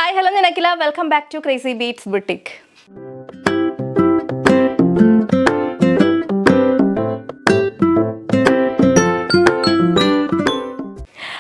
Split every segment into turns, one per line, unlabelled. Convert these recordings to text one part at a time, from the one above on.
Hi, hello, Ninakila. Welcome back to Crazy Beats Boutique.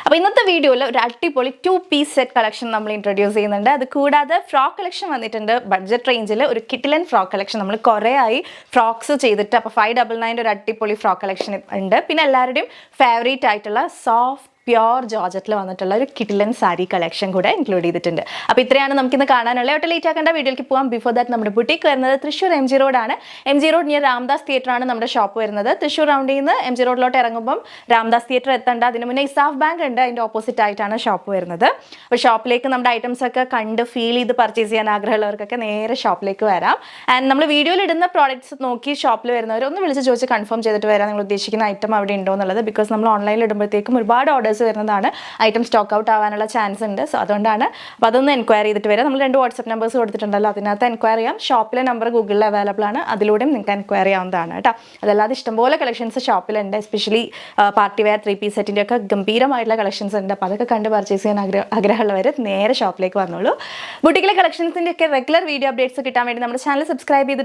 അപ്പോൾ ഇന്നത്തെ വീഡിയോയിൽ ഒരു അടിപൊളി 2-piece സെറ്റ് കളക്ഷൻ നമ്മൾ ഇൻട്രൊഡ്യൂസ് ചെയ്യുന്നുണ്ട്. അത് കൂടാതെ ഫ്രോക്ക് കളക്ഷൻ വന്നിട്ടുണ്ട്. ബഡ്ജറ്റ് റേഞ്ചിൽ ഒരു കിറ്റിലൻ ഫ്രോക്ക് കളക്ഷൻ നമ്മൾ കുറേ ആയി ഫ്രോക്സ് ചെയ്തിട്ട്. അപ്പോൾ 599 ഒരു അടിപൊളി ഫ്രോക്ക് കളക്ഷൻ ഉണ്ട്. പിന്നെ എല്ലാവരുടെയും ഫേവറേറ്റ് ആയിട്ടുള്ള സോഫ്റ്റ് പ്യോർ ജോർജറ്റിൽ വന്നിട്ടുള്ള ഒരു കിറ്റിലൻ സാരി കളക്ഷൻ കൂടെ ഇൻക്ലൂഡ് ചെയ്തിട്ടുണ്ട്. അപ്പോൾ ഇത്രയാണ് നമുക്കിന്ന് കാണാനുള്ള. ഒട്ടും ലേറ്റ് ആക്കേണ്ട, വീഡിയോയ്ക്ക് പോകാം. ബിഫോർ ദാറ്റ് നമ്മുടെ ബുട്ടീക്ക് വരുന്നത് തൃശ്ശൂർ MG റോഡാണ്. MG റോഡ് നിയർ രാംദാസ് തിയേറ്ററാണ് നമ്മുടെ ഷോപ്പ് വരുന്നത്. തൃശ്ശൂർ റൗണ്ടിൽ നിന്ന് MG റോഡിലോട്ട് ഇറങ്ങുമ്പം രാംദാസ് തിയേറ്റർ എത്തേണ്ട. അതിന് മുന്നേ ഇസാഫ് ബാങ്ക് ഉണ്ട്, അതിൻ്റെ ഓപ്പോസിറ്റ് ആയിട്ടാണ് ഷോപ്പ് വരുന്നത്. അപ്പോൾ ഷോപ്പിലേക്ക് നമ്മുടെ ഐറ്റംസ് ഒക്കെ കണ്ട് ഫീൽ ചെയ്ത് പർച്ചേസ് ചെയ്യാൻ ആഗ്രഹമുള്ളവർക്കൊക്കെ നേരെ ഷോപ്പിലേക്ക് വരാം. ആൻഡ് നമ്മൾ വീഡിയോയിൽ ഇടുന്ന പ്രോഡക്റ്റ്സ് നോക്കി ഷോപ്പിൽ വരുന്നവർ ഒന്ന് വിളിച്ച് ചോദിച്ച് കൺഫേം ചെയ്തിട്ട് വരാം നിങ്ങൾ ഉദ്ദേശിക്കുന്ന ഐറ്റം അവിടെ ഉണ്ടോ എന്നുള്ളത്. ബിക്കോസ് നമ്മൾ ഓൺലൈനിൽ ഇടുമ്പോഴത്തേക്കും ഒരുപാട് ഓർഡേഴ്സ് വരുന്നതാണ്, ഐറ്റം സ്റ്റോക്ക് ഔട്ട് ആവാനുള്ള ചാൻസ് ഉണ്ട്. സോ അതുകൊണ്ടാണ്. അപ്പോൾ അതൊന്ന് എൻക്വയറി ചെയ്തിട്ട് വരാം. നമ്മൾ 2 വാട്സ്ആപ്പ് നമ്പേഴ്സ് കൊടുത്തിട്ടുണ്ടല്ലോ, അതിനകത്ത് എൻക്വയറി ചെയ്യാം. ഷോപ്പിലെ നമ്പർ ഗൂഗിളിൽ അവൈലബിൾ ആണ്, അതിലൂടെയും നിങ്ങൾക്ക് എൻക്വയറി ചെയ്യാവുന്നതാണ് കേട്ടോ. അതല്ലാതെ ഇഷ്ടംപോലെ കളക്ഷൻസ് ഷോപ്പിലുണ്ട്. എസ്പെഷ്യലി പാർട്ടി വെയർ 3-piece സെറ്റിൻ്റെ ഒക്കെ ഗംഭീരമായിട്ടുള്ള കളക്ഷൻസ് ഉണ്ട്. അപ്പോൾ അതൊക്കെ കണ്ട് പർച്ചേസ് ചെയ്യാൻ ആഗ്രഹമുള്ളവർ നേരെ ഷോപ്പിലേക്ക് വന്നോളൂ. ബുട്ടിക്കിലെ കളക്ഷൻസിൻ്റെ ഒക്കെ റെഗുലർ വീഡിയോ അപ്ഡേറ്റ്സ് കിട്ടാൻ വേണ്ടി നമ്മുടെ ചാനൽ സബ്സ്ക്രൈബ്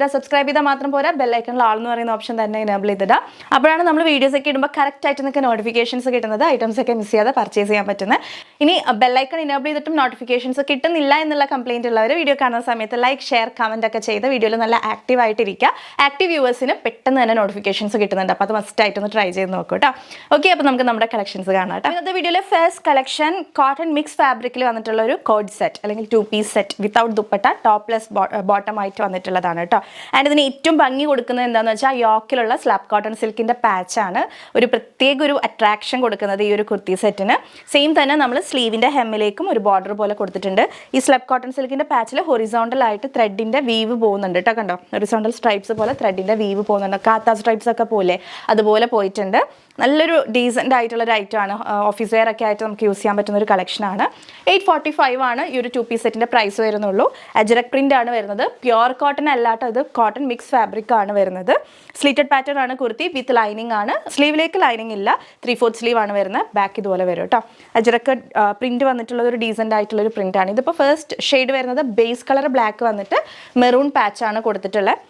ചെയ്താൽ മാത്രം പോരാ, ബെല്ലൈക്കണിൽ ആൾ എന്ന് പറയുന്ന ഓപ്ഷൻ തന്നെ എനേബിൾ ചെയ്തിടാം. അപ്പോഴാണ് നമ്മൾ വീഡിയോസ് ഒക്കെ ഇടുമ്പോൾ കറക്റ്റായിട്ട് നിങ്ങൾക്ക് നോട്ടിഫിക്കേഷൻസ് കിട്ടുന്നത്, ഐറ്റംസ് ഒക്കെ മിസ് ചെയ്യാതെ പർച്ചേസ് ചെയ്യാൻ പറ്റുന്നത്. ഇനി ബെല്ലൈക്കൺ ഇനേബിൾ ചെയ്തിട്ടും നോട്ടിഫിക്കേഷൻസ് കിട്ടുന്നില്ല എന്നുള്ള കംപ്ലയിൻറ്റ് ഉള്ളവർ വീഡിയോ കാണുന്ന സമയത്ത് ലൈക്ക്, ഷെയർ, കമൻ്റ് ഒക്കെ ചെയ്ത് വീഡിയോയിൽ നല്ല ആക്റ്റീവ് ആയിട്ടിരിക്കുക. ആക്റ്റീവ് വ്യൂവേഴ്സിന് പെട്ടെന്ന് തന്നെ നോട്ടിഫിക്കേഷൻസ് കിട്ടുന്നുണ്ട്. അപ്പോൾ അത് മസ്റ്റ് ആയിട്ടൊന്ന് ട്രൈ ചെയ്ത് നോക്കൂ കേട്ടോ. ഓക്കെ, അപ്പോൾ നമുക്ക് നമ്മുടെ കളക്ഷൻസ് കാണാം കേട്ടോ. ഇന്നത്തെ വീഡിയോയിലെ ഫസ്റ്റ് കളക്ഷൻ കോട്ടൺ മിക്സ് ഫാബ്രിക്കിൽ വന്നിട്ടുള്ള ഒരു കോഡ് സെറ്റ് അല്ലെങ്കിൽ 2-piece set without dupatta, topless bottom ആയിട്ട് വന്നിട്ടുള്ളതാണ് കേട്ടോ. ആൻഡ് ഇതിന് ഏറ്റവും ഭംഗി കൊടുക്കുന്നത് എന്താണെന്ന് വെച്ചാൽ യോക്കിലുള്ള സ്ലാബ് കോട്ടൺ സിൽക്കിൻ്റെ പാച്ചാണ് ഒരു പ്രത്യേക ഒരു അട്രാക്ഷൻ കൊടുക്കുന്നത് ഈ ഒരു കുർത്തി സെറ്റിന്. സെയിം തന്നെ നമ്മൾ സ്ലീവിൻ്റെ ഹെമ്മിലേക്കും ഒരു ബോർഡർ പോലെ കൊടുത്തിട്ടുണ്ട്. ഈ സ്ലബ് കോട്ടൺ സിൽക്കിൻ്റെ പാച്ചിൽ ഹൊറിസോണ്ടൽ ആയിട്ട് ത്രെഡിൻ്റെ വീവ് പോകുന്നുണ്ട് കേട്ടോ. കണ്ടോ, ഹൊറിസോണ്ടൽ സ്ട്രൈപ്സ് പോലെ ത്രെഡിൻ്റെ വീവ് പോകുന്നുണ്ട്. കാത്ത സ്ട്രൈപ്സ് ഒക്കെ പോലെ അതുപോലെ പോയിട്ടുണ്ട്. നല്ലൊരു ഡീസൻ്റ് ആയിട്ടുള്ളൊരു ഐറ്റമാണ്. ഓഫീസ് വെയർ ഒക്കെ ആയിട്ട് നമുക്ക് യൂസ് ചെയ്യാൻ പറ്റുന്ന ഒരു കളക്ഷനാണ്. 845 ആണ് ഈ ഒരു 2-piece സെറ്റിൻ്റെ പ്രൈസ് വരുന്നുള്ളൂ. അജ്രക് പ്രിൻ്റ് ആണ് വരുന്നത്. പ്യുവർ കോട്ടൺ അല്ലാട്ടോ, ഇത് കോട്ടൺ മിക്സ് ഫാബ്രിക് ആണ് വരുന്നത്. സ്ലിറ്റഡ് പാറ്റേൺ ആണ് കുർത്തി, വിത്ത് ലൈനിങ് ആണ്. സ്ലീവിലേക്ക് ലൈനിങ് ഇല്ല, 3/4 സ്ലീവ് ആണ് വരുന്നത്. ബാക്ക് ഇതുപോലെ വരും കേട്ടോ. അജ്രക് പ്രിന്റ് വന്നിട്ടുള്ളത് ഒരു ഡീസൻ്റ് ആയിട്ടുള്ളൊരു പ്രിൻ്റാണ്. ഇതിപ്പോൾ ഫസ്റ്റ് ഷെയ്ഡ് വരുന്നത് ബേസ് കളർ ബ്ലാക്ക് വന്നിട്ട് മെറൂൺ പാച്ചാണ് കൊടുത്തിട്ടുള്ളത്.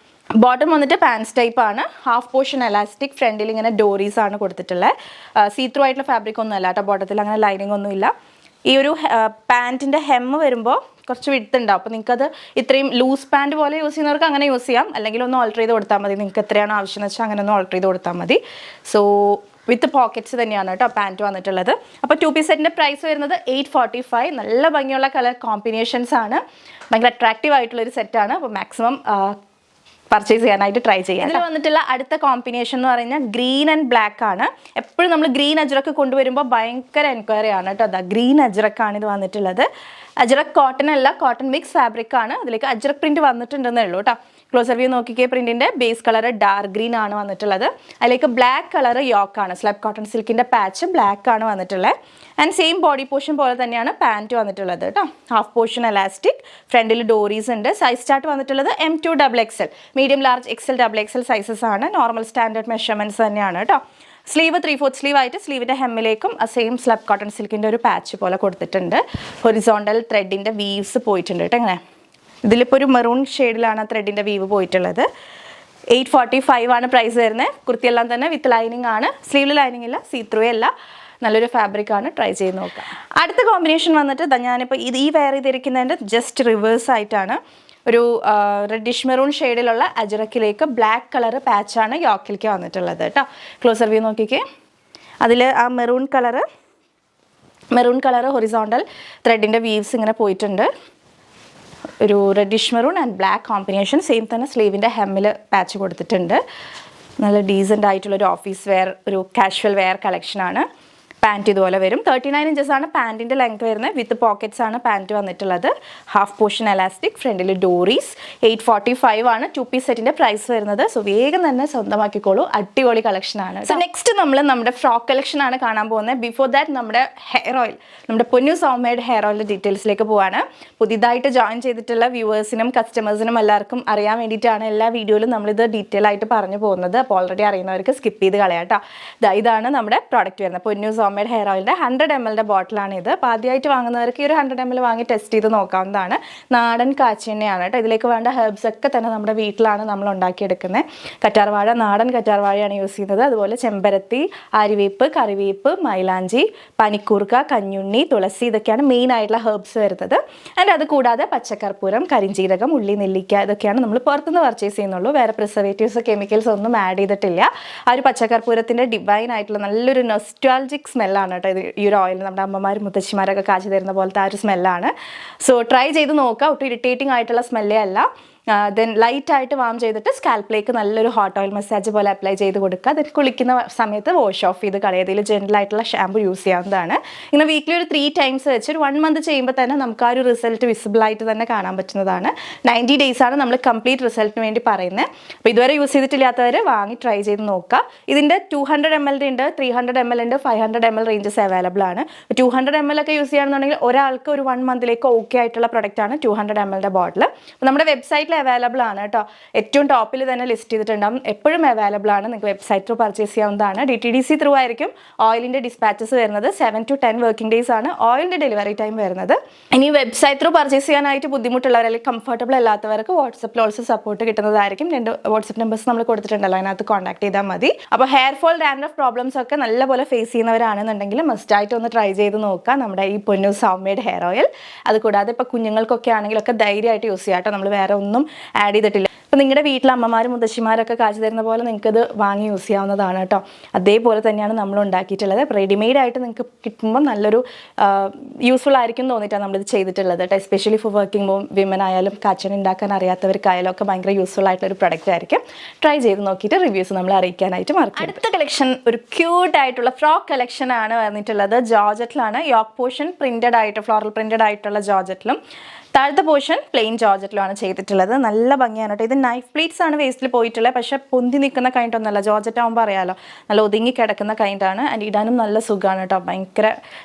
ബോട്ടം വന്നിട്ട് പാൻസ് ടൈപ്പ് ആണ്. ഹാഫ് പോർഷൻ എലാസ്റ്റിക്, ഫ്രണ്ടിൽ ഇങ്ങനെ ഡോറീസ് ആണ് കൊടുത്തിട്ടുള്ളത്. സീത്രൂ ആയിട്ടുള്ള ഫാബ്രിക് ഒന്നും അല്ല കേട്ടോ. ബോട്ടത്തിൽ അങ്ങനെ ലൈനിങ് ഒന്നും ഇല്ല. ഈ ഒരു പാൻറ്റിൻ്റെ ഹെമ്മ് വരുമ്പോൾ കുറച്ച് വിഡ്ത്ത് ഉണ്ടാവും. അപ്പോൾ നിങ്ങൾക്കത് ഇത്രയും ലൂസ് പാൻറ്റ് പോലെ യൂസ് ചെയ്യുന്നവർക്ക് അങ്ങനെ യൂസ് ചെയ്യാം, അല്ലെങ്കിൽ ഒന്ന് ഓൾട്ടർ ചെയ്ത് കൊടുത്താൽ മതി. നിങ്ങൾക്ക് എത്രയാണോ ആവശ്യം എന്ന് വെച്ചാൽ അങ്ങനെ ഒന്ന് ഓൾട്ടർ ചെയ്ത് കൊടുത്താൽ മതി. സോ വിത്ത് പോക്കറ്റ്സ് തന്നെയാണ് കേട്ടോ പാൻറ്റ് വന്നിട്ടുള്ളത്. അപ്പോൾ 2-piece സെറ്റിൻ്റെ പ്രൈസ് വരുന്നത് 845. നല്ല ഭംഗിയുള്ള കളർ കോമ്പിനേഷൻസ് ആണ്. ഭയങ്കര അട്രാക്റ്റീവ് ആയിട്ടുള്ളൊരു സെറ്റാണ്. അപ്പോൾ മാക്സിമം പർച്ചേസ് ചെയ്യാനായിട്ട് ട്രൈ ചെയ്യാം. ഇതിൽ വന്നിട്ടുള്ള അടുത്ത കോമ്പിനേഷൻ എന്ന് പറഞ്ഞാൽ ഗ്രീൻ ആൻഡ് ബ്ലാക്ക് ആണ്. എപ്പോഴും നമ്മൾ ഗ്രീൻ അജ്രക്ക് കൊണ്ടുവരുമ്പോൾ ഭയങ്കര എൻക്വയറി ആണ് കേട്ടോ. അതാ ഗ്രീൻ അജ്രക്കാണ് ഇത് വന്നിട്ടുള്ളത്. അജ്രക് കോട്ടൺ അല്ല, കോട്ടൺ മിക്സ് ഫാബ്രിക് ആണ്. അതിലേക്ക് അജ്രക് പ്രിന്റ് വന്നിട്ടുണ്ടെന്നേ ഉള്ളൂ കേട്ടോ. ക്ലോസർ വ്യൂ നോക്കിക്കേ, പ്രിന്റിൻ്റെ ബേസ് കളർ ഡാർക്ക് ഗ്രീൻ ആണ് വന്നിട്ടുള്ളത്. അതിലേക്ക് ബ്ലാക്ക് കളർ യോക്കാണ്. സ്ലബ് കോട്ടൺ സിൽക്കിൻ്റെ പാച്ച് ബ്ലാക്ക് ആണ് വന്നിട്ടുള്ളത്. ആൻഡ് സെയിം ബോഡി പോർഷൻ പോലെ തന്നെയാണ് പാൻറ്റ് വന്നിട്ടുള്ളത് കേട്ടോ. ഹാഫ് പോർഷൻ എലാസ്റ്റിക്, ഫ്രണ്ടിൽ ഡോറീസ് ഉണ്ട്. സൈസ് ചാർട്ട് വന്നിട്ടുള്ളത് M2 XXL, medium large XL XXL sizes ആണ്. നോർമൽ സ്റ്റാൻഡേർഡ് മെഷർമെൻറ്റ്സ് തന്നെയാണ് കേട്ടോ. സ്ലീവ് 3/4 സ്ലീവ് ആയിട്ട് സ്ലീവിൻ്റെ ഹെമ്മിലേക്കും സെയിം സ്ലബ് കോട്ടൺ സിൽക്കിൻ്റെ ഒരു പാച്ച് പോലെ കൊടുത്തിട്ടുണ്ട്. ഹൊറിസോണ്ടൽ ത്രെഡിൻ്റെ വീവ്സ് പോയിട്ടുണ്ട് കേട്ടോ. ഇങ്ങനെ ഇതിലിപ്പോൾ ഒരു മെറൂൺ ഷെയ്ഡിലാണ് ത്രെഡിൻ്റെ വീവ് പോയിട്ടുള്ളത്. 845 ആണ് പ്രൈസ് വരുന്നത്. കുർത്തിയെല്ലാം തന്നെ വിത്ത് ലൈനിങ് ആണ്. സ്ലീവിൽ ലൈനിങ് ഇല്ല, സീത്രൂ അല്ല. നല്ലൊരു ഫാബ്രിക് ആണ്, ട്രൈ ചെയ്ത് നോക്കാം. അടുത്ത കോമ്പിനേഷൻ വന്നിട്ട് ഞാനിപ്പോൾ ഈ വെയർ ചെയ്തിരിക്കുന്നതിൻ്റെ ജസ്റ്റ് റിവേഴ്സ് ആയിട്ടാണ്. ഒരു റെഡിഷ് മെറൂൺ ഷെയ്ഡിലുള്ള അജ്രക്കിലേക്ക് ബ്ലാക്ക് കളർ പാച്ചാണ് യോക്കിലേക്ക് വന്നിട്ടുള്ളത് കേട്ടോ. ക്ലോസർ വ്യൂ നോക്കിക്കേ, അതിൽ ആ മെറൂൺ കളർ ഹൊറിസോണ്ടൽ ത്രെഡിൻ്റെ വീവ്സ് ഇങ്ങനെ പോയിട്ടുണ്ട്. ഒരു reddish maroon and black combination. Same തന്നെ സ്ലീവിൻ്റെ ഹെമ്മിൽ പാച്ച് കൊടുത്തിട്ടുണ്ട്. നല്ല ഡീസൻ്റ് ആയിട്ടുള്ളൊരു ഓഫീസ് വെയർ, ഒരു കാഷ്വൽ വെയർ കളക്ഷനാണ്. പാൻറ്റ് ഇതുപോലെ വരും. 39 ഇഞ്ചസ് ആണ് പാൻറ്റിൻ്റെ ലെങ്ത് വരുന്നത്. വിത്ത് പോക്കറ്റ്സ് ആണ് പാൻറ്റ് വന്നിട്ടുള്ളത്. ഹാഫ് പോർഷൻ എലാസ്റ്റിക്, ഫ്രണ്ടിൽ ഡോറീസ്. 845 ആണ് 2-piece സെറ്റിൻ്റെ പ്രൈസ് വരുന്നത്. സോ വേഗം തന്നെ സ്വന്തമാക്കിക്കോളൂ, അടിപൊളി കളക്ഷനാണ്. സോ നെക്സ്റ്റ് നമ്മൾ നമ്മുടെ ഫ്രോക്ക് കളക്ഷനാണ് കാണാൻ പോകുന്നത്. ബിഫോർ ദാറ്റ് നമ്മുടെ ഹെയർ ഓയിൽ, നമ്മുടെ പൊന്നു സോമയുടെ ഹെയർ ഓയിലിൻ്റെ ഡീറ്റെയിൽസിലേക്ക് പോവാണ്. പുതിയതായിട്ട് ജോയിൻ ചെയ്തിട്ടുള്ള വ്യൂവേഴ്സിനും കസ്റ്റമേഴ്സിനും എല്ലാവർക്കും അറിയാൻ വേണ്ടിയിട്ടാണ് എല്ലാ വീഡിയോയിലും നമ്മളിത് ഡീറ്റെയിൽ ആയിട്ട് പറഞ്ഞു പോകുന്നത്. അപ്പോൾ ഓൾറെഡി അറിയുന്നവർക്ക് സ്കിപ്പ് ചെയ്ത് കളയാം കേട്ടോ. ഇതാണ് നമ്മുടെ പ്രോഡക്റ്റ് വരുന്നത്. പൊന്നു ഹോംമേഡ് ഹെയർ ഓയിലിൻ്റെ 100 ml ബോട്ടിലാണ് ഇത്. അപ്പോൾ ആദ്യമായിട്ട് വാങ്ങുന്നവർക്ക് ഈ ഒരു 100 ml വാങ്ങി ടെസ്റ്റ് ചെയ്ത് നോക്കാവുന്നതാണ്. നാടൻ കാച്ചിയെണ്ണയാണ് കേട്ടോ. ഇതിലേക്ക് വേണ്ട ഹെർബ്സ് ഒക്കെ തന്നെ നമ്മുടെ വീട്ടിലാണ് നമ്മൾ ഉണ്ടാക്കിയെടുക്കുന്നത്. കറ്റാർവാഴ, നാടൻ കറ്റാർവാഴയാണ് യൂസ് ചെയ്യുന്നത്. അതുപോലെ ചെമ്പരത്തി, ആര്യവേപ്പ്, കറിവേപ്പ്, മൈലാഞ്ചി, പനിക്കൂർക്ക, കഞ്ഞുണ്ണി, തുളസി, ഇതൊക്കെയാണ് മെയിൻ ആയിട്ടുള്ള ഹെർബ്സ് വരുന്നത്. ആൻഡ് അത് കൂടാതെ പച്ചക്കർപ്പൂരം, കരിഞ്ജീരകം, ഉള്ളി, നെല്ലിക്ക, ഇതൊക്കെയാണ് നമ്മൾ പുറത്തുനിന്ന് പർച്ചേസ് ചെയ്യുന്നുള്ളൂ. വേറെ പ്രിസർവേറ്റീവ്സ്, കെമിക്കൽസ് ഒന്നും ആഡ് ചെയ്തിട്ടില്ല. ആ ഒരു പച്ചക്കർപ്പൂരത്തിൻ്റെ ഡിവൈൻ ആയിട്ടുള്ള നല്ലൊരു നൊസ്റ്റാൾജിക് സ്മെല്ലാണ് കേട്ടോ ഇത്. ഈ ഒരു ഓയിൽ നമ്മുടെ അമ്മമാരും മുത്തശ്ശിമാരൊക്കെ കാച്ചി തരുന്ന പോലത്തെ ആ ഒരു സ്മെല്ലാണ്. സോ ട്രൈ ചെയ്ത് നോക്കുക. ഒട്ടും ഇറിറ്റേറ്റിംഗ് ആയിട്ടുള്ള സ്മെല്ലേ അല്ല. ദെൻ ലൈറ്റായിട്ട് വാം ചെയ്തിട്ട് സ്കാൽപ്പിലേക്ക് നല്ലൊരു ഹോട്ട് ഓയിൽ മസാജ് പോലെ അപ്ലൈ ചെയ്ത് കൊടുക്കുക. അതിൽ കുളിക്കുന്ന സമയത്ത് വാഷ് ഓഫ് ചെയ്ത് കളയുക. ഇതിൽ ജെൻറ്റലായിട്ടുള്ള ഷാമ്പു യൂസ് ചെയ്യാവുന്നതാണ്. ഇങ്ങനെ വീക്കിലി ഒരു 3 times വെച്ച് ഒരു 1 month ചെയ്യുമ്പോൾ തന്നെ നമുക്ക് ആ ഒരു റിസൾട്ട് വിസിബിളായിട്ട് തന്നെ കാണാൻ പറ്റുന്നതാണ്. 90 days ആണ് നമ്മൾ കംപ്ലീറ്റ് റിസൾട്ടിന് വേണ്ടി പറയുന്നത്. അപ്പോൾ ഇതുവരെ യൂസ് ചെയ്തിട്ടില്ലാത്തവർ വാങ്ങി ട്രൈ ചെയ്ത് നോക്കുക. ഇതിൻ്റെ 200 ml ഉണ്ട്, 300 ml ഉണ്ട്, 500 ml റേഞ്ചസ് അവൈലബിൾ ആണ്. 200 ml ഒക്കെ യൂസ് ചെയ്യുകയാണെന്നുണ്ടെങ്കിൽ ഒരാൾക്ക് ഒരു 1 monthലേക്ക് ഓക്കെ ആയിട്ടുള്ള പ്രൊഡക്റ്റാണ് 200 ml ബോട്ടിൽ. അപ്പോൾ നമ്മുടെ വെബ്സൈറ്റിൽ അവൈലബിൾ ആണ് കേട്ടോ. ഏറ്റവും ടോപ്പിൽ തന്നെ ലിസ്റ്റ് ചെയ്തിട്ടുണ്ടാകും. എപ്പോഴും അവൈലബിൾ ആണ്. നിങ്ങൾക്ക് വെബ്സൈറ്റ് ത്രൂ പർച്ചേസ് ചെയ്യാവുന്നതാണ്. DTDC ത്രൂ ആയിരിക്കും ഓയിലിൻ്റെ ഡിസ്പാച്ചസ് വരുന്നത്. 7 to 10 വർക്കിംഗ് ഡേയ്സ് ആണ് ഓയിലിൻ്റെ ഡെലിവറി ടൈം വരുന്നത്. ഇനി വെബ്സൈറ്റ് ത്രൂ പർച്ചേസ് ചെയ്യാനായിട്ട് ബുദ്ധിമുട്ടുള്ളവർ അല്ലെങ്കിൽ കംഫർട്ടബിൾ അല്ലാത്തവർക്ക് വാട്സപ്പിൽ ഓൾസോ സപ്പോർട്ട് കിട്ടുന്നതായിരിക്കും. 2 വാട്സപ്പ് നമ്പേഴ്സ് നമ്മൾ കൊടുത്തിട്ടുണ്ടല്ലോ, അതിനകത്ത് കോൺടാക്ട് ചെയ്താൽ മതി. അപ്പോൾ ഹെയർ ഫോൾ, ഡാൻഡ്രഫ് പ്രോബ്ലംസ് ഒക്കെ നല്ലപോലെ ഫേസ് ചെയ്യുന്നവരാണെന്നുണ്ടെങ്കിൽ മസ്റ്റായിട്ട് ഒന്ന് ട്രൈ ചെയ്ത് നോക്കുക നമ്മുടെ ഈ Ponnoos home made hair oil. അതുകൂടാതെ ഇപ്പോൾ കുഞ്ഞുങ്ങൾക്കൊക്കെ ആണെങ്കിലൊക്കെ ധൈര്യമായിട്ട് യൂസ് ചെയ്യാം കേട്ടോ. നമ്മൾ വേറെ ഒന്നും ആഡ് ചെയ്തിട്ടില്ല. അപ്പോൾ നിങ്ങളുടെ വീട്ടിലെ അമ്മമാരും മുത്തശ്ശിമാരൊക്കെ കാച്ചി തരുന്ന പോലെ നിങ്ങൾക്കത് വാങ്ങി യൂസ് ചെയ്യാവുന്നതാണ് കേട്ടോ. അതേപോലെ തന്നെയാണ് നമ്മൾ ഉണ്ടാക്കിയിട്ടുള്ളത്. റെഡിമെയ്ഡ് ആയിട്ട് നിങ്ങൾക്ക് കിട്ടുമ്പോൾ നല്ലൊരു യൂസ്ഫുൾ ആയിരിക്കും തോന്നിയിട്ടാണ് നമ്മളിത് ചെയ്തിട്ടുള്ളത് കേട്ടോ. എസ്പെഷ്യലി ഫോർ വർക്കിംഗ് വിമൻ ആയാലും കാച്ചൻ ഉണ്ടാക്കാൻ അറിയാത്തവർക്കായാലും ഒക്കെ ഭയങ്കര യൂസ്ഫുൾ ആയിട്ടൊരു പ്രൊഡക്റ്റ് ആയിരിക്കും. ട്രൈ ചെയ്ത് നോക്കിയിട്ട് റിവ്യൂസ് നമ്മൾ അറിയിക്കാനായിട്ട് മറക്കും. അടുത്ത കളക്ഷൻ ഒരു ക്യൂട്ട് ആയിട്ടുള്ള ഫ്രോക്ക് കളക്ഷൻ ആണ് വന്നിട്ടുള്ളത്. ജോർജറ്റിലാണ്. യോക്ക് പോർഷൻ പ്രിന്റഡ് ആയിട്ട്, ഫ്ലോറൽ പ്രിന്റഡ് ആയിട്ടുള്ള ജോർജറ്റിലും താഴത്തെ പോർഷൻ പ്ലെയിൻ ജോർജറ്റിലാണ് ചെയ്തിട്ടുള്ളത്. നല്ല ഭംഗിയാണ് കേട്ടോ. ഇത് നൈഫ് പ്ലീറ്റ്സ് ആണ് വേസ്റ്റിൽ പോയിട്ടുള്ളത്. പക്ഷേ പൊന്തി നിൽക്കുന്ന കൈൻഡ് ഒന്നല്ല. ജോർജറ്റ് ആകുമ്പോൾ അറിയാമല്ലോ, നല്ല ഒതുങ്ങി കിടക്കുന്ന കൈൻഡാണ്. ആൻഡ് ഇടാനും നല്ല സുഖമാണ് കേട്ടോ. ഭയങ്കര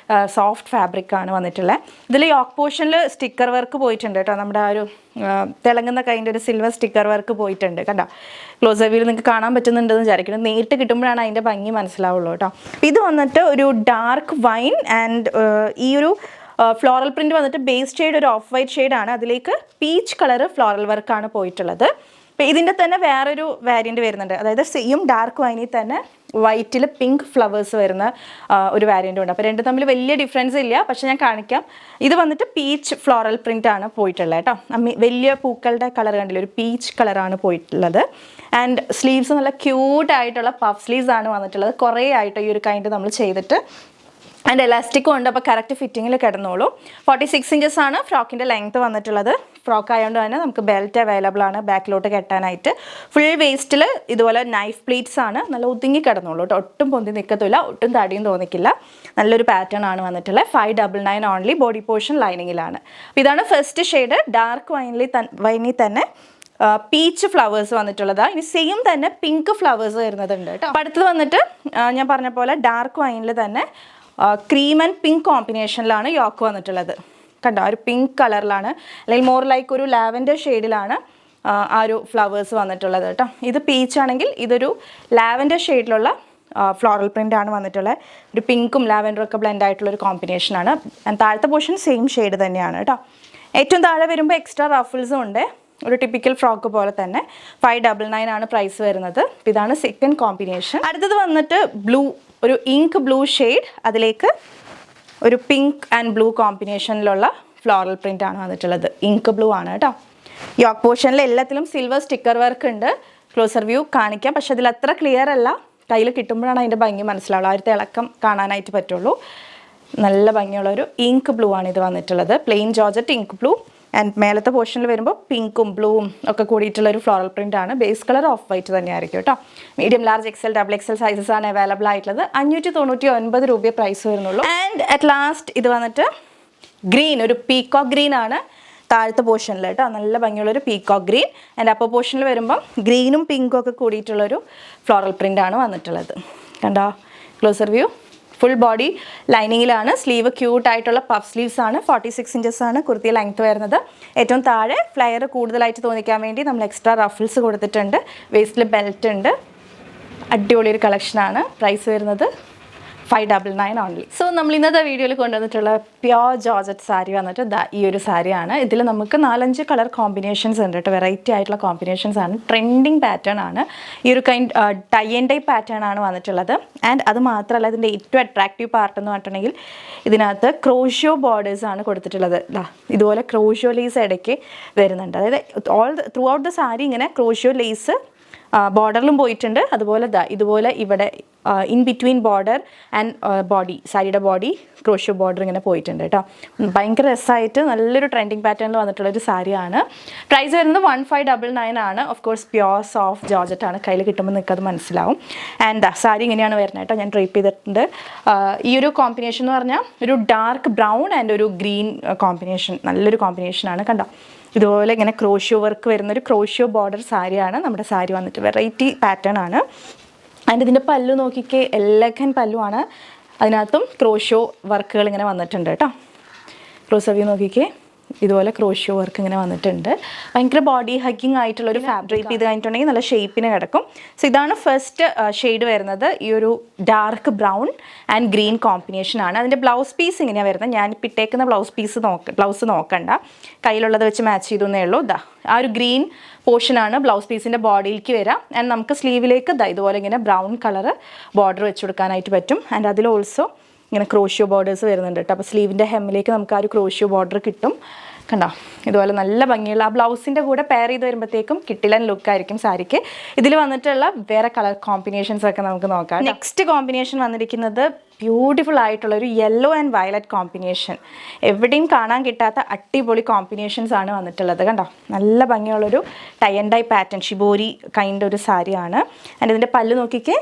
സോഫ്റ്റ് ഫാബ്രിക്കാണ് വന്നിട്ടുള്ളത്. ഇതിൽ യോക്ക് പോർഷനിൽ സ്റ്റിക്കർ വർക്ക് പോയിട്ടുണ്ട് കേട്ടോ. നമ്മുടെ ആ ഒരു തിളങ്ങുന്ന കൈൻഡ് ഒരു സിൽവർ സ്റ്റിക്കർ വർക്ക് പോയിട്ടുണ്ട് കണ്ടോ. ക്ലോസ് വ്യൂവിൽ നിങ്ങൾക്ക് കാണാൻ പറ്റുന്നുണ്ടെന്ന് വിചാരിക്കുന്നു. നേരിട്ട് കിട്ടുമ്പോഴാണ് അതിൻ്റെ ഭംഗി മനസ്സിലാവുള്ളൂ കേട്ടോ. ഇത് വന്നിട്ട് ഒരു ഡാർക്ക് വൈൻ ആൻഡ് ഈ ഒരു ഫ്ലോറൽ പ്രിന്റ് വന്നിട്ട് ബേസ് ഷെയ്ഡ് ഒരു ഓഫ് വൈറ്റ് ഷെയ്ഡാണ്. അതിലേക്ക് പീച്ച് കളർ ഫ്ലോറൽ വർക്കാണ് പോയിട്ടുള്ളത്. അപ്പോൾ ഇതിൻ്റെ തന്നെ വേറൊരു വേരിയൻറ്റ് വരുന്നുണ്ട്. അതായത് സെയിം ഡാർക്ക് വൈനിൽ തന്നെ വൈറ്റിൽ പിങ്ക് ഫ്ലവേഴ്സ് വരുന്ന ഒരു വേരിയൻറ്റും ഉണ്ട്. അപ്പോൾ രണ്ടും തമ്മിൽ വലിയ ഡിഫറൻസ് ഇല്ല. പക്ഷേ ഞാൻ കാണിക്കാം. ഇത് വന്നിട്ട് പീച്ച് ഫ്ലോറൽ പ്രിൻ്റ് ആണ് പോയിട്ടുള്ളത് കേട്ടോ. വലിയ പൂക്കളുടെ കളർ കണ്ടില്ല, ഒരു പീച്ച് കളറാണ് പോയിട്ടുള്ളത്. ആൻഡ് സ്ലീവ്സ് നല്ല ക്യൂട്ടായിട്ടുള്ള പഫ് സ്ലീവ്സ് ആണ് വന്നിട്ടുള്ളത്. കുറേ ആയിട്ട് ഈ ഒരു കൈൻഡ് നമ്മൾ ചെയ്തിട്ട് ആൻഡ് എലാസ്റ്റിക്കും ഉണ്ട്. അപ്പോൾ കറക്റ്റ് ഫിറ്റിങ്ങിൽ കിടന്നോളൂ. 46 inches ആണ് ഫ്രോക്കിൻ്റെ ലെങ്ത്ത് വന്നിട്ടുള്ളത്. ഫ്രോക്ക് ആയതുകൊണ്ട് തന്നെ നമുക്ക് ബെൽറ്റ് അവൈലബിൾ ആണ് ബാക്കിലോട്ട് കെട്ടാനായിട്ട്. ഫുൾ വേസ്റ്റിൽ ഇതുപോലെ നൈഫ് പ്ലീറ്റ്സ് ആണ്. നല്ല ഒതുങ്ങി കിടന്നോളൂ കേട്ടോ. ഒട്ടും പൊന്തി നിൽക്കത്തില്ല, ഒട്ടും തടിയും തോന്നിക്കില്ല. നല്ലൊരു പാറ്റേൺ ആണ് വന്നിട്ടുള്ളത്. 599 ഓൺലി. Body portion ലൈനിങ്ങിലാണ്. അപ്പോൾ ഇതാണ് ഫസ്റ്റ് ഷെയ്ഡ്. ഡാർക്ക് വൈനിൽ തന്നെ പീച്ച് ഫ്ലവേഴ്സ് വന്നിട്ടുള്ളതാണ്. ഇനി സെയിം തന്നെ പിങ്ക് ഫ്ലവേഴ്സ് വരുന്നതുണ്ട് കേട്ടോ. അപ്പോൾ അടുത്തത് വന്നിട്ട് ഞാൻ പറഞ്ഞ പോലെ ഡാർക്ക് വൈനിൽ തന്നെ ക്രീം ആൻഡ് പിങ്ക് കോമ്പിനേഷനിലാണ് യോക്ക് വന്നിട്ടുള്ളത്. കണ്ടോ, ഒരു പിങ്ക് കളറിലാണ്, അല്ലെങ്കിൽ മോർ ലൈക്ക് ഒരു ലാവൻഡർ ഷെയ്ഡിലാണ് ആ ഒരു ഫ്ലവേഴ്സ് വന്നിട്ടുള്ളത് കേട്ടോ. ഇത് പീച്ച് ആണെങ്കിൽ ഇതൊരു ലാവൻഡർ ഷെയ്ഡിലുള്ള ഫ്ലോറൽ പ്രിൻ്റ് ആണ് വന്നിട്ടുള്ളത്. ഒരു പിങ്കും ലാവൻഡറും ഒക്കെ ബ്ലെൻഡ് ആയിട്ടുള്ളൊരു കോമ്പിനേഷനാണ്. താഴത്തെ പോർഷൻ സെയിം ഷെയ്ഡ് തന്നെയാണ് കേട്ടോ. ഏറ്റവും താഴെ വരുമ്പോൾ എക്സ്ട്രാ റഫിൾസും ഉണ്ട്. ഒരു ടിപ്പിക്കൽ ഫ്രോക്ക് പോലെ തന്നെ. 599 ആണ് പ്രൈസ് വരുന്നത്. ഇതാണ് സെക്കൻഡ് കോമ്പിനേഷൻ. അടുത്തത് വന്നിട്ട് ബ്ലൂ, ഒരു ഇങ്ക് ബ്ലൂ ഷെയ്ഡ്, അതിലേക്ക് ഒരു പിങ്ക് ആൻഡ് ബ്ലൂ കോമ്പിനേഷനിലുള്ള ഫ്ലോറൽ പ്രിൻ്റ് ആണ് വന്നിട്ടുള്ളത്. ഇങ്ക് ബ്ലൂ ആണ് കേട്ടോ. യോക്ക് പോർഷനിൽ എല്ലാത്തിലും സിൽവർ സ്റ്റിക്കർ വർക്ക് ഉണ്ട്. ക്ലോസർ വ്യൂ കാണിക്കാം, പക്ഷെ അതിൽ അത്ര ക്ലിയർ അല്ല. കയ്യിൽ കിട്ടുമ്പോഴാണ് അതിൻ്റെ ഭംഗി മനസ്സിലാവുള്ളൂ. ആദ്യത്തെ ഇളക്കം കാണാനായിട്ട് പറ്റുള്ളൂ. നല്ല ഭംഗിയുള്ളൊരു ഇങ്ക് ബ്ലൂ ആണ് ഇത് വന്നിട്ടുള്ളത്. Plain georgette ink blue. And മേലത്തെ പോർഷനിൽ വരുമ്പോൾ പിങ്കും ബ്ലൂവും ഒക്കെ കൂടിയിട്ടുള്ളൊരു ഫ്ലോറൽ പ്രിൻ്റ് ആണ്. ബേസ് കളർ ഓഫ് വൈറ്റ് തന്നെയായിരിക്കും കേട്ടോ. Medium, large, XL, double XL sizes ആണ് അവൈലബിൾ ആയിട്ടുള്ളത്. 599 രൂപയെ പ്രൈസ് വരുന്നുള്ളൂ. ആൻഡ് അറ്റ് ലാസ്റ്റ് ഇത് വന്നിട്ട് ഗ്രീൻ, ഒരു പീകോക്ക് ഗ്രീൻ ആണ് താഴത്തെ പോർഷനിൽ കേട്ടോ. നല്ല ഭംഗിയുള്ളൊരു പീകോക്ക് ഗ്രീൻ. ആൻഡ് അപ്പർ പോർഷനിൽ വരുമ്പം ഗ്രീനും പിങ്കും ഒക്കെ കൂടിയിട്ടുള്ളൊരു ഫ്ലോറൽ പ്രിൻ്റ് ആണ് വന്നിട്ടുള്ളത്. കണ്ടോ, ക്ലോസർ വ്യൂ. ഫുൾ ബോഡി ലൈനിങ്ങിലാണ്. സ്ലീവ് ക്യൂട്ടായിട്ടുള്ള പഫ് സ്ലീവ്സ് ആണ്. 46 inches ആണ് കുർത്തി ലെങ്ത്ത് വരുന്നത്. ഏറ്റവും താഴെ ഫ്ലെയർ കൂടുതലായിട്ട് തോന്നിക്കാൻ വേണ്ടി നമ്മൾ എക്സ്ട്രാ റഫിൾസ് കൊടുത്തിട്ടുണ്ട്. വേസ്റ്റിൽ ബെൽറ്റ് ഉണ്ട്. അടിപൊളി ഒരു കളക്ഷനാണ്. പ്രൈസ് വരുന്നത് 599 ഓൺലി. സോ നമ്മൾ ഇന്നത്തെ വീഡിയോയിൽ കൊണ്ടുവന്നിട്ടുള്ള പ്യോർ ജോർജറ്റ് സാരി വന്നിട്ട് ഈ ഒരു സാരിയാണ്. ഇതിൽ നമുക്ക് 4-5 കളർ കോമ്പിനേഷൻസ് ഉണ്ട് കേട്ടോ. വെറൈറ്റി ആയിട്ടുള്ള കോമ്പിനേഷൻസ് ആണ്. ട്രെൻഡിങ് പാറ്റേൺ ആണ്. ഈ ഒരു ടൈ ആൻഡ് ഡൈ പാറ്റേൺ ആണ് വന്നിട്ടുള്ളത്. ആൻഡ് അത് മാത്രമല്ല ഇതിൻ്റെ ഏറ്റവും അട്രാക്റ്റീവ് പാർട്ട് എന്ന് പറഞ്ഞിട്ടുണ്ടെങ്കിൽ ഇതിനകത്ത് ക്രോഷ്യോ ബോർഡേഴ്സ് ആണ് കൊടുത്തിട്ടുള്ളത്. ഇതുപോലെ ക്രോഷ്യോ ലേസ് ഇടയ്ക്ക് വരുന്നുണ്ട്. അതായത് ത്രൂ ഔട്ട് ദ സാരി ഇങ്ങനെ ക്രോഷ്യോ ലേസ് ബോർഡറിലും പോയിട്ടുണ്ട്. അതുപോലെ ഇതുപോലെ ഇവിടെ in between border and body, സാരിയുടെ ബോഡി ക്രോഷ്യോ ബോർഡർ ഇങ്ങനെ പോയിട്ടുണ്ട് കേട്ടോ. ഭയങ്കര രസമായിട്ട് നല്ലൊരു ട്രെൻഡിങ് പാറ്റേണിൽ വന്നിട്ടുള്ളൊരു സാരിയാണ്. പ്രൈസ് വരുന്നത് 1599 ആണ്. Of course pure soft georgette ആണ്. കയ്യിൽ കിട്ടുമ്പോൾ നിൽക്കത് മനസ്സിലാവും. ആൻഡ് സാരി ഇങ്ങനെയാണ് വരുന്നത് കേട്ടോ. ഞാൻ ഡ്രേപ്പ് ചെയ്തിട്ടുണ്ട്. ഈ ഒരു കോമ്പിനേഷൻ എന്ന് പറഞ്ഞാൽ ഒരു ഡാർക്ക് ബ്രൗൺ ആൻഡ് ഒരു ഗ്രീൻ കോമ്പിനേഷൻ, നല്ലൊരു കോമ്പിനേഷനാണ്. കണ്ടോ, ഇതുപോലെ ഇങ്ങനെ ക്രോഷ്യോ വർക്ക് വരുന്നൊരു ക്രോഷ്യോ ബോർഡർ സാരിയാണ് നമ്മുടെ സാരി വന്നിട്ട്. വെറൈറ്റി പാറ്റേൺ ആണ്. ആൻഡ് ഇതിൻ്റെ പല്ലു നോക്കിക്കേ, എലഗൻ പല്ലുവാണ്. അതിനകത്തും ക്രോഷ്യോ വർക്കുകൾ ഇങ്ങനെ വന്നിട്ടുണ്ട് കേട്ടോ. ക്രോസ് വ്യൂ നോക്കിക്കേ, ഇതുപോലെ ക്രോഷ്യോ വർക്ക് ഇങ്ങനെ വന്നിട്ടുണ്ട്. ഭയങ്കര ബോഡി ഹഗ്ഗിങ് ആയിട്ടുള്ളൊരു ഫാബ്രിക് ചെയ്ത് കഴിഞ്ഞിട്ടുണ്ടെങ്കിൽ നല്ല ഷേപ്പിന് കിടക്കും. സോ ഇതാണ് ഫസ്റ്റ് ഷെയ്ഡ് വരുന്നത്. ഈ ഒരു dark brown and green combination ആണ്. അതിൻ്റെ ബ്ലൗസ് പീസ് ഇങ്ങനെയാണ് വരുന്നത്. ഞാൻ ഇട്ടേക്കുന്ന ബ്ലൗസ് നോക്കണ്ട, കയ്യിലുള്ളത് വെച്ച് മാച്ച് ചെയ്തേ ഉള്ളൂ. ആ ഒരു ഗ്രീൻ പോർഷനാണ് ബ്ലൗസ് പീസിൻ്റെ ബോഡിയിലേക്ക് വരാം. ആൻഡ് നമുക്ക് സ്ലീവിലേക്ക് ഇതുപോലെ ഇങ്ങനെ ബ്രൗൺ കളർ ബോർഡർ വെച്ച് കൊടുക്കാനായിട്ട് പറ്റും. ആൻഡ് അതിൽ ഓൾസോ ഇങ്ങനെ ക്രോഷ്യോ ബോർഡേഴ്സ് വരുന്നുണ്ട് കേട്ടോ. അപ്പോൾ സ്ലീവിൻ്റെ ഹെമ്മിലേക്ക് നമുക്ക് ആ ഒരു ക്രോഷ്യോ ബോർഡർ കിട്ടും. കണ്ടോ, ഇതുപോലെ നല്ല ഭംഗിയുള്ള ആ ബ്ലൗസിൻ്റെ കൂടെ പെയർ ചെയ്ത് വരുമ്പോഴത്തേക്കും കിട്ടിലൻ ലുക്കായിരിക്കും സാരിക്ക്. ഇതിൽ വന്നിട്ടുള്ള വേറെ കളർ കോമ്പിനേഷൻസ് ഒക്കെ നമുക്ക് നോക്കാം. നെക്സ്റ്റ് കോമ്പിനേഷൻ വന്നിരിക്കുന്നത് ബ്യൂട്ടിഫുൾ ആയിട്ടുള്ള ഒരു യെല്ലോ ആൻഡ് വയലറ്റ് കോമ്പിനേഷൻ. എവിടെയും കാണാൻ കിട്ടാത്ത അടിപൊളി കോമ്പിനേഷൻസ് ആണ് വന്നിട്ടുള്ളത്. കണ്ടോ, നല്ല ഭംഗിയുള്ളൊരു tie and dye pattern, shibori kind ഒരു സാരിയാണ്. ആൻഡ് ഇതിൻ്റെ പല്ല് നോക്കിക്കേ,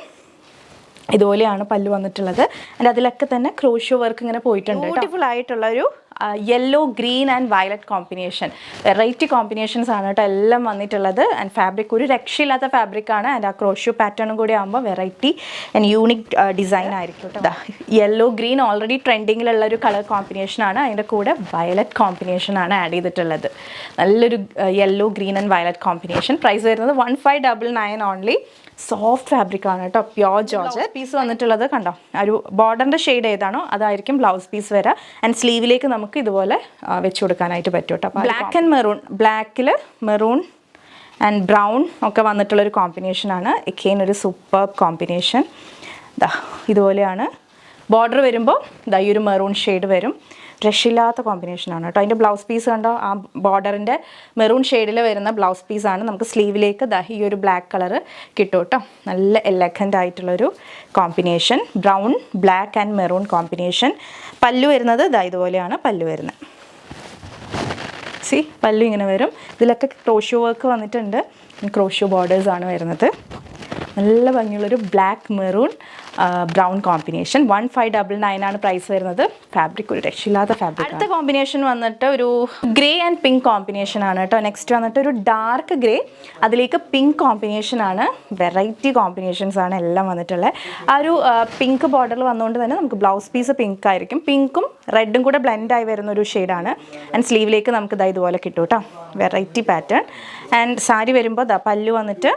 ഇതുപോലെയാണ് പല്ല് വന്നിട്ടുള്ളത്. ആൻഡ് അതിലൊക്കെ തന്നെ ക്രോഷ്യോ വർക്ക് ഇങ്ങനെ പോയിട്ടുണ്ട്. ബ്യൂട്ടിഫുൾ ആയിട്ടുള്ളൊരു yellow green and violet combination. Variety combinations ആണ് കേട്ടോ എല്ലാം വന്നിട്ടുള്ളത്. ആൻഡ് ഫാബ്രിക് ഒരു രക്ഷയില്ലാത്ത ഫാബ്രിക്കാണ്. ആൻഡ് ആ ക്രോഷ്യോ പാറ്റേണും കൂടി ആകുമ്പോൾ വെറൈറ്റി ആൻഡ് യൂണിക് ഡിസൈൻ ആയിരിക്കും കേട്ടോ. യെല്ലോ ഗ്രീൻ ഓൾറെഡി ട്രെൻഡിങ്ങിലുള്ള ഒരു കളർ കോമ്പിനേഷനാണ്. അതിൻ്റെ കൂടെ വയലറ്റ് കോമ്പിനേഷനാണ് ആഡ് ചെയ്തിട്ടുള്ളത്. നല്ലൊരു yellow green and violet combination. Price വരുന്നത് 1599 ഓൺലി. സോഫ്റ്റ് ഫാബ്രിക് ആണ് കേട്ടോ, പ്യോർ ജോർജറ്റ്. പീസ് വന്നിട്ടുള്ളത് കണ്ടോ, ഒരു ബോർഡറിൻ്റെ ഷെയ്ഡ് ഏതാണോ അതായിരിക്കും ബ്ലൗസ് പീസ് വരിക. ആൻഡ് സ്ലീവിലേക്ക് നമുക്ക് ഇതുപോലെ വെച്ച് കൊടുക്കാനായിട്ട് പറ്റും കേട്ടോ. ബ്ലാക്ക് ആൻഡ് മെറൂൺ, ബ്ലാക്കിൽ മെറൂൺ ആൻഡ് ബ്രൗൺ ഒക്കെ വന്നിട്ടുള്ളൊരു കോമ്പിനേഷനാണ്. എക്കെയിൻ ഒരു സൂപ്പർ കോമ്പിനേഷൻ. ഇതുപോലെയാണ് ബോർഡർ വരുമ്പോൾ ഈ ഒരു മെറൂൺ ഷെയ്ഡ് വരും. രക്ഷയില്ലാത്ത കോമ്പിനേഷനാണ് കേട്ടോ. അതിൻ്റെ ബ്ലൗസ് പീസ് കണ്ടോ, ആ ബോർഡറിൻ്റെ മെറൂൺ ഷെയ്ഡിൽ വരുന്ന ബ്ലൗസ് പീസാണ്. നമുക്ക് സ്ലീവിലേക്ക് ഈ ഒരു ബ്ലാക്ക് കളറ് കിട്ടും കേട്ടോ. നല്ല എലഗൻ്റ് ആയിട്ടുള്ളൊരു combination, brown black and maroon combination. പല്ലു വരുന്നത് ഇതുപോലെയാണ് പല്ലു വരുന്നത്. പല്ലു ഇങ്ങനെ വരും. ഇതിലൊക്കെ ക്രോഷ്യോ വർക്ക് വന്നിട്ടുണ്ട്. ക്രോഷ്യോ ബോർഡേഴ്സാണ് വരുന്നത്. നല്ല ഭംഗിയുള്ളൊരു ബ്ലാക്ക് മെറൂൺ ബ്രൗൺ കോമ്പിനേഷൻ. 1599 ആണ് പ്രൈസ് വരുന്നത്. ഫാബ്രിക് ഒരു രക്ഷയില്ലാത്ത ഫാബ്രിക്. അടുത്ത കോമ്പിനേഷൻ വന്നിട്ട് ഒരു ഗ്രേ ആൻഡ് പിങ്ക് കോമ്പിനേഷൻ ആണ് കേട്ടോ. നെക്സ്റ്റ് വന്നിട്ട് ഒരു ഡാർക്ക് ഗ്രേ, അതിലേക്ക് പിങ്ക് കോമ്പിനേഷൻ ആണ്. വെറൈറ്റി കോമ്പിനേഷൻസ് ആണ് എല്ലാം വന്നിട്ടുള്ളത്. ആ ഒരു പിങ്ക് ബോർഡറിൽ വന്നുകൊണ്ട് തന്നെ നമുക്ക് ബ്ലൗസ് പീസ് പിങ്ക് ആയിരിക്കും. പിങ്കും റെഡും കൂടെ ബ്ലെൻഡായി വരുന്ന ഒരു ഷെയ്ഡാണ്. ആൻഡ് സ്ലീവിലേക്ക് നമുക്ക് ഇതുപോലെ കിട്ടും കേട്ടോ. Variety pattern. ആൻഡ് സാരി വരുമ്പോൾ പല്ലു വന്നിട്ട്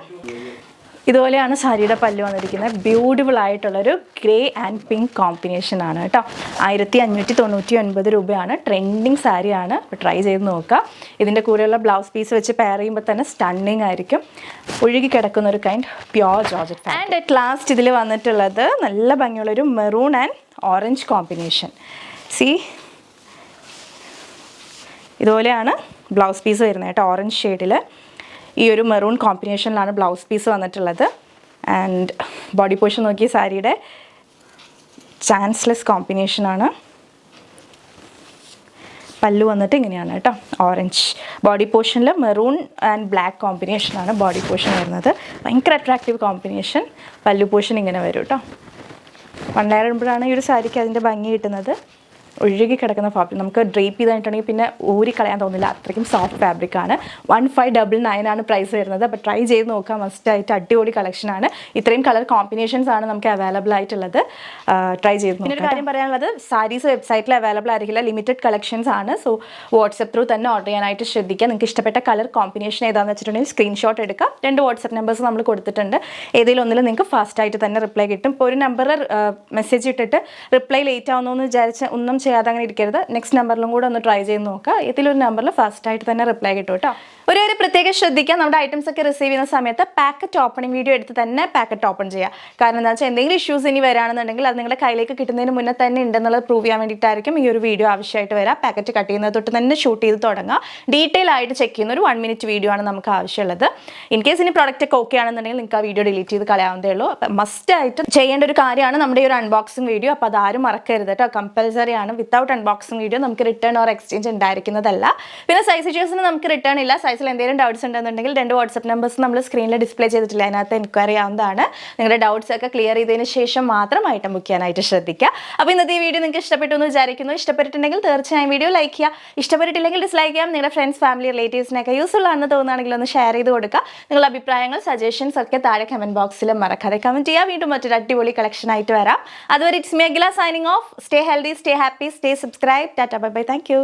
ഇതുപോലെയാണ് സാരിയുടെ പല്ല് വന്നിരിക്കുന്നത്. ബ്യൂട്ടിഫുൾ ആയിട്ടുള്ളൊരു ഗ്രേ ആൻഡ് പിങ്ക് കോമ്പിനേഷൻ ആണ് കേട്ടോ. 1599 രൂപയാണ്. ട്രെൻഡിങ് സാരിയാണ്. അപ്പോൾ ട്രൈ ചെയ്ത് നോക്കുക. ഇതിൻ്റെ കൂടെയുള്ള ബ്ലൗസ് പീസ് വെച്ച് പെയർ ചെയ്യുമ്പോൾ തന്നെ സ്റ്റണ്ണിങ് ആയിരിക്കും. ഒഴുകി കിടക്കുന്ന ഒരു kind pure georgette. And at last ഇതിൽ വന്നിട്ടുള്ളത് നല്ല ഭംഗിയുള്ളൊരു മെറൂൺ ആൻഡ് ഓറഞ്ച് കോമ്പിനേഷൻ. ഇതുപോലെയാണ് ബ്ലൗസ് പീസ് വരുന്നത് കേട്ടോ. ഓറഞ്ച് ഷെയ്ഡിൽ ഈ ഒരു മെറൂൺ കോമ്പിനേഷനിലാണ് ബ്ലൗസ് പീസ് വന്നിട്ടുള്ളത്. ആൻഡ് ബോഡി പോർഷൻ നോക്കി, സാരിയുടെ ചാൻസ്ലെസ് കോമ്പിനേഷനാണ്. പല്ലു വന്നിട്ട് ഇങ്ങനെയാണ് കേട്ടോ, ഓറഞ്ച്. ബോഡി പോർഷനിൽ മെറൂൺ ആൻഡ് ബ്ലാക്ക് കോമ്പിനേഷനാണ് ബോഡി പോർഷൻ വരുന്നത്. ഭയങ്കര അട്രാക്റ്റീവ് കോമ്പിനേഷൻ. പല്ലു പോർഷൻ ഇങ്ങനെ വരും കേട്ടോ. 1 ലെയർ ഇടുമ്പോഴാണ് ഈ ഒരു സാരിക്ക് അതിൻ്റെ ഭംഗി കിട്ടുന്നത്. ഒഴുകി കിടക്കുന്ന ഫാബ്രിക്, നമുക്ക് ഡ്രേപ്പ് ചെയ്തിട്ടുണ്ടെങ്കിൽ പിന്നെ ഊരി കളയാൻ തോന്നില്ല, അത്രയ്ക്കും സോഫ്റ്റ് ഫാബ്രിക്കാണ്. 1599 ആണ് പ്രൈസ് വരുന്നത്. അപ്പോൾ ട്രൈ ചെയ്ത് നോക്കാം, മസ്റ്റായിട്ട് അടിപൊളി കളക്ഷനാണ്. ഇത്രയും കളർ കോമ്പിനേഷൻസ് ആണ് നമുക്ക് അവൈലബിൾ ആയിട്ടുള്ളത്. ട്രൈ ചെയ്ത് നോക്കാം. ഒരു കാര്യം പറയാനുള്ളത്, സാരീസ് വെബ്സൈറ്റിൽ അവൈലബിൾ ആയിരിക്കില്ല, ലിമിറ്റഡ് കളക്ഷൻസ് ആണ്. സോ വാട്സപ്പ് ത്രൂ തന്നെ ഓർഡർ ചെയ്യാനായിട്ട് ശ്രദ്ധിക്കുക. നിങ്ങൾക്ക് ഇഷ്ടപ്പെട്ട കളർ കോമ്പിനേഷൻ ഏതാണെന്ന് വെച്ചിട്ടുണ്ടെങ്കിൽ സ്ക്രീൻഷോട്ട് എടുക്കുക. 2 വാട്സപ്പ് നമ്പേഴ്സ് നമ്മൾ കൊടുത്തിട്ടുണ്ട്. ഏതെങ്കിലും ഒന്നിൽ നിങ്ങൾക്ക് ഫാസ്റ്റായിട്ട് തന്നെ റിപ്ലൈ കിട്ടും. ഇപ്പോൾ ഒരു നമ്പറിൽ മെസ്സേജ് ഇട്ടിട്ട് റിപ്ലൈ ലേറ്റ് ആവുന്നു വിചാരിച്ച് ഒന്നും ചെയ്യാതെ അങ്ങനെ ഇരിക്കരുത്. നെക്സ്റ്റ് നമ്പറിലും കൂടെ ഒന്ന് ട്രൈ ചെയ്ത് നോക്കുക. ഏതെങ്കിലും നമ്പറിൽ ഫാസ്റ്റായിട്ട് തന്നെ റിപ്ലൈ കിട്ടും കേട്ടോ. ഒരു പ്രത്യേകം ശ്രദ്ധിക്കുക, നമ്മുടെ ഐറ്റംസ് ഒക്കെ റിസീവ് ചെയ്യുന്ന സമയത്ത് പാക്കറ്റ് ഓപ്പണിംഗ് വീഡിയോ എടുത്ത് തന്നെ പാക്കറ്റ് ഓപ്പൺ ചെയ്യുക. കാരണം എന്താ വെച്ചാൽ എന്തെങ്കിലും ഇഷ്യൂസ് ഇനി വരാണെന്നുണ്ടെങ്കിൽ അത് നിങ്ങളുടെ കയ്യിലേക്ക് കിട്ടുന്നതിന് മുന്നേ തന്നെ ഉണ്ടെന്നുള്ളത് പ്രൂവ് ചെയ്യാൻ വേണ്ടിയിട്ടായിരിക്കും ഈ ഒരു വീഡിയോ ആവശ്യമായിട്ട് വരാം. പാക്കറ്റ് കട്ട് ചെയ്യുന്നത് തൊട്ട് തന്നെ ഷൂട്ട് ചെയ്ത് തുടങ്ങുക. ഡീറ്റെയിൽ ആയിട്ട് ചെക്ക് ചെയ്യുന്ന ഒരു 1 മിനിറ്റ് വീഡിയോ ആണ് നമുക്ക് ആവശ്യമുള്ളത്. ഇൻ കേസ് ഇനി പ്രോഡക്റ്റ് ഒക്കെ ഓക്കെ ആണെന്നുണ്ടെങ്കിൽ നിങ്ങൾക്ക് ആ വീഡിയോ ഡിലീറ്റ് ചെയ്ത് കളയാവുന്നതേ ഉള്ളൂ. അപ്പം മസ്റ്റ് ആയിട്ട് ചെയ്യേണ്ട ഒരു കാര്യമാണ് നമ്മുടെ ഈ ഒരു അൺബോക്സിംഗ് വീഡിയോ. അപ്പോൾ അതാരും മറക്കരുത് കേട്ടോ, കമ്പൽസറി ആണ്. വിത്തൗട്ട് അൺബോക്സിംഗ് വീഡിയോ നമുക്ക് റിട്ടേൺ ഓർ എക്സ്ചേഞ്ച് ഉണ്ടായിരിക്കുന്നതല്ല. പിന്നെ സൈസ് ഇഷ്യൂസിന് നമുക്ക് റിട്ടേൺ ഇല്ല. സൈസിൽ എന്തെങ്കിലും ഡൗട്ട്സ് ഉണ്ടെന്നുണ്ടെങ്കിൽ 2 വാട്സപ്പ് നമ്പേഴ്സ് നമ്മൾ സ്ക്രീനിൽ ഡിസ്പ്ലേ ചെയ്തിട്ടില്ല, അതിനകത്ത് എൻക്വയറി ആവുന്നതാണ്. നിങ്ങളുടെ ഡൗട്ട്സ് ഒക്കെ ക്ലിയർ ചെയ്തതിന് ശേഷം മാത്രം ഐറ്റം ബുക്ക് ചെയ്യാനായിട്ട് ശ്രദ്ധിക്കുക. അപ്പോൾ ഇന്നത്തെ ഈ വീഡിയോ നിങ്ങൾക്ക് ഇഷ്ടപ്പെട്ടു എന്ന് വിചാരിക്കുന്നു. ഇഷ്ടപ്പെട്ടിട്ടുണ്ടെങ്കിൽ തീർച്ചയായും വീഡിയോ ലൈക്ക് ചെയ്യുക. ഇഷ്ടപ്പെട്ടിട്ടില്ലെങ്കിൽ ഡിസ്ലൈക്ക് ചെയ്യാം. നിങ്ങളുടെ ഫ്രണ്ട്സ്, ഫാമിലി, റിലേറ്റീവ്സിനൊക്കെ യൂസ്ഫുൾ ആണെന്ന് തോന്നുകയാണെങ്കിൽ ഒന്ന് ഷെയർ ചെയ്ത് കൊടുക്കുക. നിങ്ങളുടെ അഭിപ്രായങ്ങൾ, സജഷൻസ് ഒക്കെ താഴെ കമന്റ് ബോക്സിൽ മറക്കാതെ കമന്റ് ചെയ്യുക. വീണ്ടും മറ്റൊരു അടിപൊളി കളക്ഷൻ ആയിട്ട് വരാം. അതുവരെ it's me Akhila signing off. Stay healthy, stay happy, stay subscribe. Tata, bye bye, thank you.